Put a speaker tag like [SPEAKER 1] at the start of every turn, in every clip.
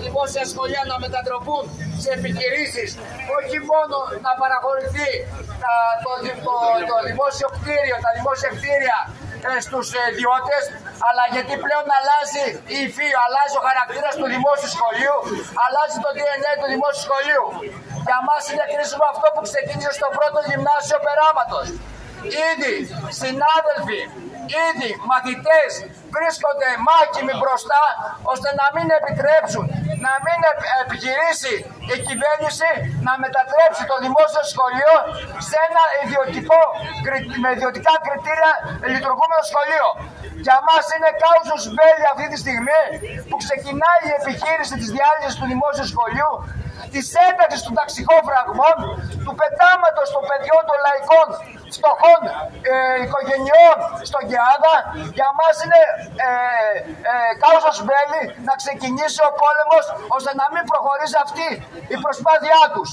[SPEAKER 1] Δημόσια σχολεία να μετατροπούν σε επιχειρήσεις, όχι μόνο να παραχωρηθεί το δημόσιο κτίριο, τα δημόσια κτίρια στους ιδιώτες, αλλά γιατί πλέον αλλάζει η υφή, αλλάζει ο χαρακτήρας του δημόσιου σχολείου, αλλάζει το DNA του δημόσιου σχολείου. Για μας είναι κρίσιμο αυτό που ξεκίνησε στο πρώτο γυμνάσιο Περάματος. Ήδη συνάδελφοι, ήδη μαθητές βρίσκονται μάκημοι μπροστά, ώστε να μην επιτρέψουν, να μην επιχειρήσει η κυβέρνηση να μετατρέψει το δημόσιο σχολείο σε ένα με ιδιωτικά κριτήρια λειτουργούμενο σχολείο. Για μας είναι κάουσος μπέλι αυτή τη στιγμή που ξεκινάει η επιχείρηση της διάλυσης του δημόσιου σχολείου, της ένταξης των ταξικών φραγμών, του πετάματος των παιδιών των λαϊκών φτωχών οικογενειών στον ΚΕΑΔΑ. Για μας είναι κάουσος μπέλι να ξεκινήσει ο πόλεμος, ώστε να μην προχωρήσει αυτή η προσπάθειά τους.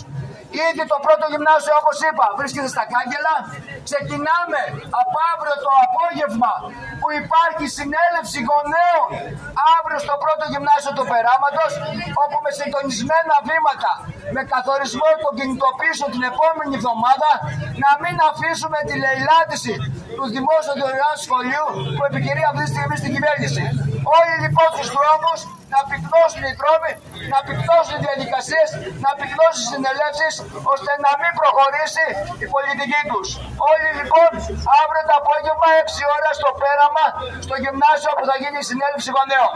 [SPEAKER 1] Ήδη το πρώτο γυμνάσιο, όπως είπα, βρίσκεται στα κάγκελα. Ξεκινάμε από αύριο το απόγευμα που υπάρχει συνέλευση γονέων αύριο στο πρώτο γυμνάσιο του Περάματος, όπου με συντονισμένα βήματα, με καθορισμό των κινητοποιήσεων την επόμενη εβδομάδα, να μην αφήσουμε τη λαιλάτιση του δημόσιου δωρεάν σχολείου που επικαιρεί αυτή τη στιγμή στην κυβέρνηση. Όλοι λοιπόν στους δρόμους, να πυκνώσουν οι δρόμοι, να πυκνώσουν οι διαδικασίες, να πυκνώσουν οι συνελεύσεις, ώστε να μην προχωρήσει η πολιτική τους. Όλοι λοιπόν αύριο το απόγευμα 6 ώρα στο Πέραμα, στο γυμνάσιο που θα γίνει η συνέλευση γονέων.